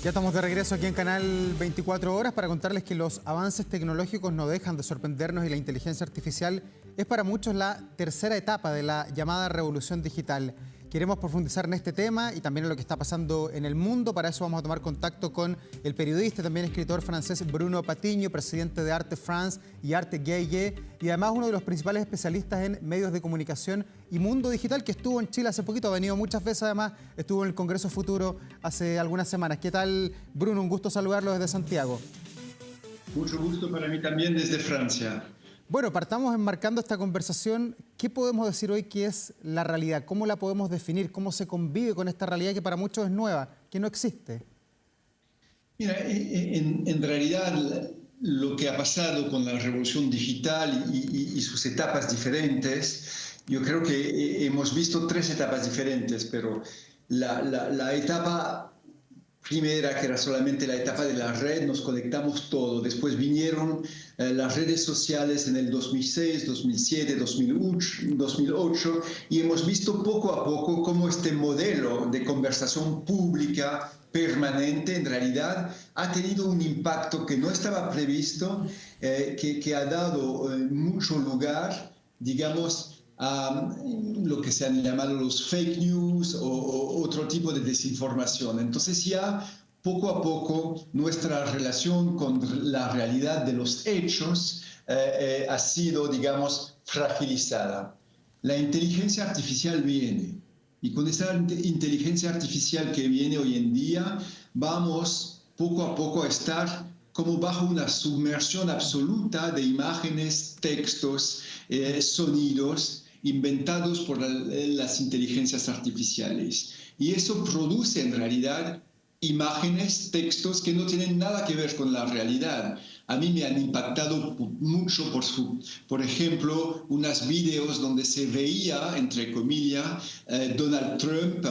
Ya estamos de regreso aquí en Canal 24 Horas para contarles que los avances tecnológicos no dejan de sorprendernos y la inteligencia artificial es para muchos la tercera etapa de la llamada revolución digital. Queremos profundizar en este tema y también en lo que está pasando en el mundo. Para eso vamos a tomar contacto con el periodista y también escritor francés Bruno Patiño, presidente de Arte France y Arte Gaye, y además uno de los principales especialistas en medios de comunicación y mundo digital, que estuvo en Chile hace poquito, ha venido muchas veces, además estuvo en el Congreso Futuro hace algunas semanas. ¿Qué tal, Bruno? Un gusto saludarlo desde Santiago. Mucho gusto para mí también desde Francia. Bueno, partamos enmarcando esta conversación. ¿Qué podemos decir hoy que es la realidad? ¿Cómo la podemos definir? ¿Cómo se convive con esta realidad que para muchos es nueva, que no existe? Mira, en realidad lo que ha pasado con la revolución digital y sus etapas diferentes, yo creo que hemos visto tres etapas diferentes, pero la etapa primera, que era solamente la etapa de la red, nos conectamos todo. Después vinieron las redes sociales en el 2006, 2007, 2008 y hemos visto poco a poco cómo este modelo de conversación pública permanente en realidad ha tenido un impacto que no estaba previsto, que ha dado mucho lugar, digamos, a lo que se han llamado los fake news o otro tipo de desinformación. Entonces ya poco a poco nuestra relación con la realidad de los hechos ha sido, digamos, fragilizada. La inteligencia artificial viene y con esa inteligencia artificial que viene hoy en día vamos poco a poco a estar como bajo una submersión absoluta de imágenes, textos, sonidos inventados por las inteligencias artificiales. Y eso produce en realidad imágenes, textos que no tienen nada que ver con la realidad. A mí me han impactado mucho por ejemplo, unos videos donde se veía, entre comillas, Donald Trump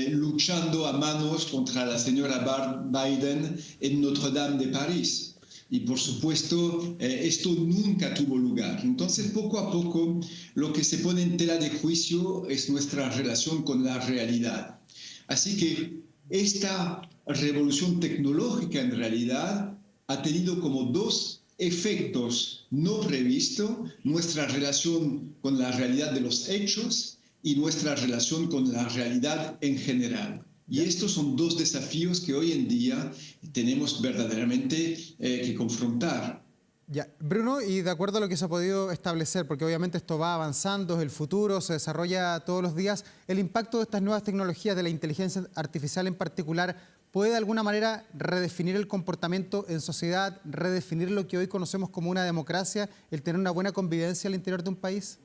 luchando a manos contra la señora Biden en Notre Dame de París. Y por supuesto, esto nunca tuvo lugar. Entonces, poco a poco, lo que se pone en tela de juicio es nuestra relación con la realidad. Así que esta revolución tecnológica en realidad ha tenido como dos efectos no previstos: nuestra relación con la realidad de los hechos y nuestra relación con la realidad en general. Y estos son dos desafíos que hoy en día tenemos verdaderamente que confrontar. Ya, Bruno, y de acuerdo a lo que se ha podido establecer, porque obviamente esto va avanzando, es el futuro, se desarrolla todos los días, el impacto de estas nuevas tecnologías, de la inteligencia artificial en particular, ¿puede de alguna manera redefinir el comportamiento en sociedad, redefinir lo que hoy conocemos como una democracia, el tener una buena convivencia al interior de un país?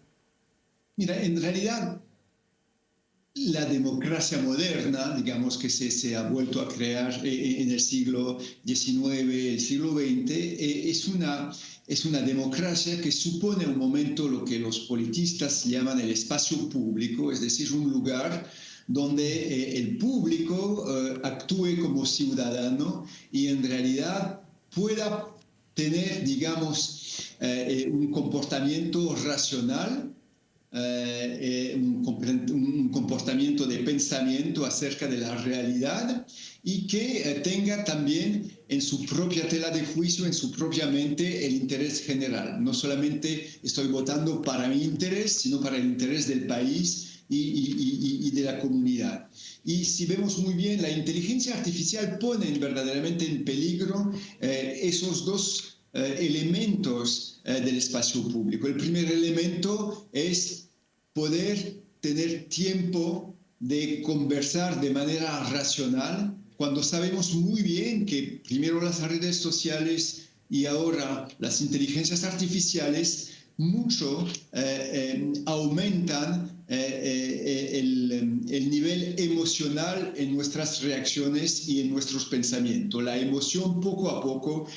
Mira, en realidad la democracia moderna, digamos, que se ha vuelto a crear en el siglo XIX, el siglo XX, es una democracia que supone un momento lo que los politistas llaman el espacio público, es decir, un lugar donde el público actúe como ciudadano y en realidad pueda tener, digamos, un comportamiento racional, un comportamiento de pensamiento acerca de la realidad y que tenga también en su propia tela de juicio, en su propia mente, el interés general. No solamente estoy votando para mi interés, sino para el interés del país y de la comunidad. Y si vemos muy bien, la inteligencia artificial pone verdaderamente en peligro esos dos elementos del espacio público. El primer elemento es poder tener tiempo de conversar de manera racional, cuando sabemos muy bien que primero las redes sociales y ahora las inteligencias artificiales mucho aumentan el nivel emocional en nuestras reacciones y en nuestros pensamientos. La emoción poco a poco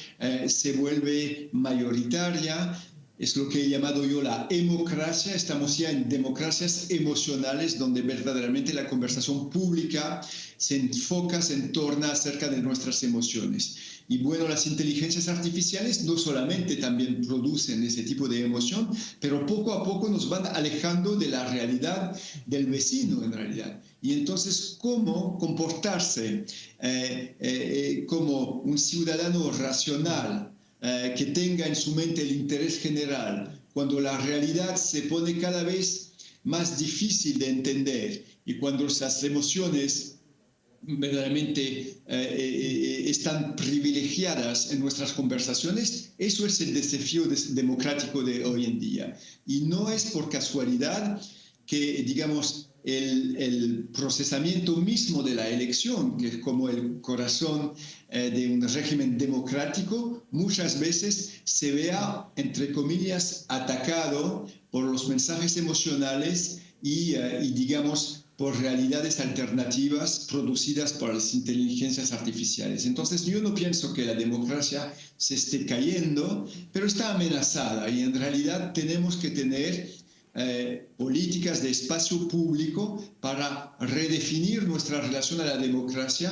se vuelve mayoritaria. Es lo que he llamado yo la democracia. Estamos ya en democracias emocionales donde verdaderamente la conversación pública se enfoca, se entorna acerca de nuestras emociones. Y bueno, las inteligencias artificiales no solamente también producen ese tipo de emoción, pero poco a poco nos van alejando de la realidad del vecino en realidad. Y entonces, ¿cómo comportarse como un ciudadano racional que tenga en su mente el interés general cuando la realidad se pone cada vez más difícil de entender y cuando las emociones verdaderamente están privilegiadas en nuestras conversaciones? Eso es el desafío democrático de hoy en día. Y no es por casualidad que, digamos, el procesamiento mismo de la elección, que es como el corazón de un régimen democrático, muchas veces se vea, entre comillas, atacado por los mensajes emocionales y digamos, por realidades alternativas producidas por las inteligencias artificiales. Entonces, yo no pienso que la democracia se esté cayendo, pero está amenazada y en realidad tenemos que tener políticas de espacio público para redefinir nuestra relación a la democracia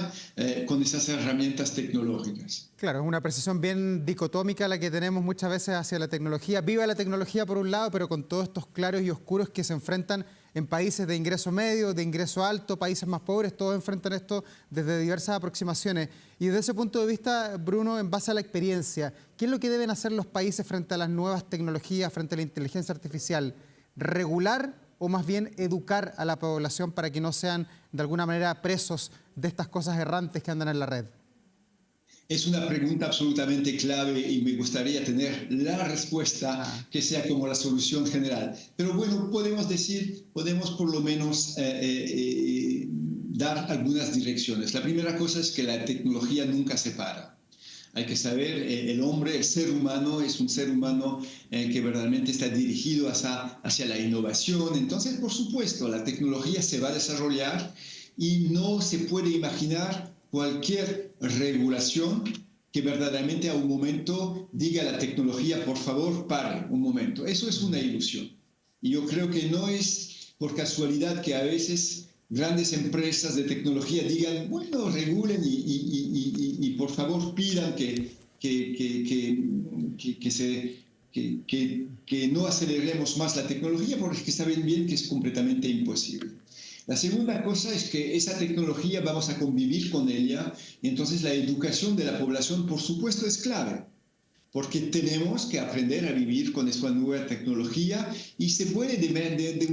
con esas herramientas tecnológicas. Claro, es una percepción bien dicotómica la que tenemos muchas veces hacia la tecnología. Viva la tecnología por un lado, pero con todos estos claros y oscuros que se enfrentan en países de ingreso medio, de ingreso alto, países más pobres, todos enfrentan esto desde diversas aproximaciones. Y desde ese punto de vista, Bruno, en base a la experiencia, ¿qué es lo que deben hacer los países frente a las nuevas tecnologías, frente a la inteligencia artificial? ¿Regular o más bien educar a la población para que no sean de alguna manera presos de estas cosas errantes que andan en la red? Es una pregunta absolutamente clave y me gustaría tener la respuesta que sea como la solución general. Pero bueno, podemos por lo menos dar algunas direcciones. La primera cosa es que la tecnología nunca se para. Hay que saber, el hombre, el ser humano, es un ser humano que verdaderamente está dirigido hacia la innovación. Entonces, por supuesto, la tecnología se va a desarrollar y no se puede imaginar cualquier regulación que verdaderamente a un momento diga a la tecnología, por favor, pare un momento. Eso es una ilusión. Y yo creo que no es por casualidad que a veces grandes empresas de tecnología digan, bueno, regulen y por favor pidan que no aceleremos más la tecnología, porque saben bien que es completamente imposible. La segunda cosa es que esa tecnología vamos a convivir con ella y entonces la educación de la población, por supuesto, es clave. Porque tenemos que aprender a vivir con esta nueva tecnología y se puede de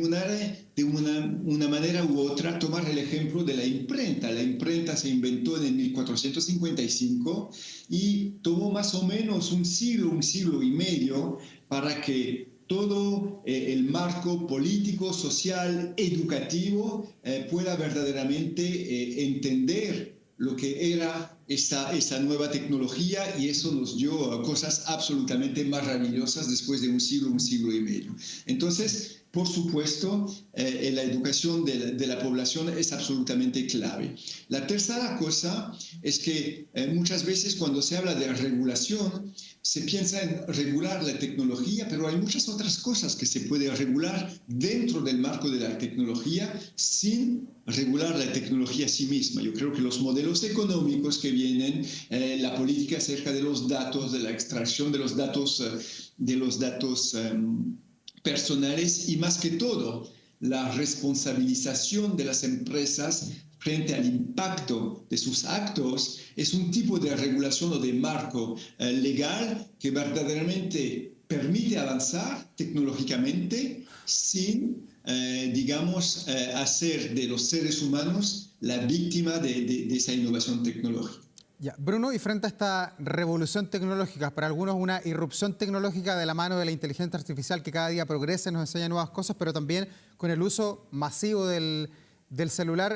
una manera u otra tomar el ejemplo de la imprenta. La imprenta se inventó en el 1455 y tomó más o menos un siglo y medio para que todo el marco político, social, educativo pueda verdaderamente entender lo que era esa nueva tecnología, y eso nos dio cosas absolutamente maravillosas después de un siglo y medio. Entonces, por supuesto, la educación de la población es absolutamente clave. La tercera cosa es que muchas veces cuando se habla de regulación, se piensa en regular la tecnología, pero hay muchas otras cosas que se pueden regular dentro del marco de la tecnología sin regular la tecnología a sí misma. Yo creo que los modelos económicos que vienen, la política acerca de los datos, de la extracción de los datos personales y más que todo la responsabilización de las empresas frente al impacto de sus actos, es un tipo de regulación o de marco legal que verdaderamente permite avanzar tecnológicamente sin, digamos, hacer de los seres humanos la víctima de esa innovación tecnológica. Ya, Bruno, y frente a esta revolución tecnológica, para algunos una irrupción tecnológica de la mano de la inteligencia artificial que cada día progresa y nos enseña nuevas cosas, pero también con el uso masivo del celular,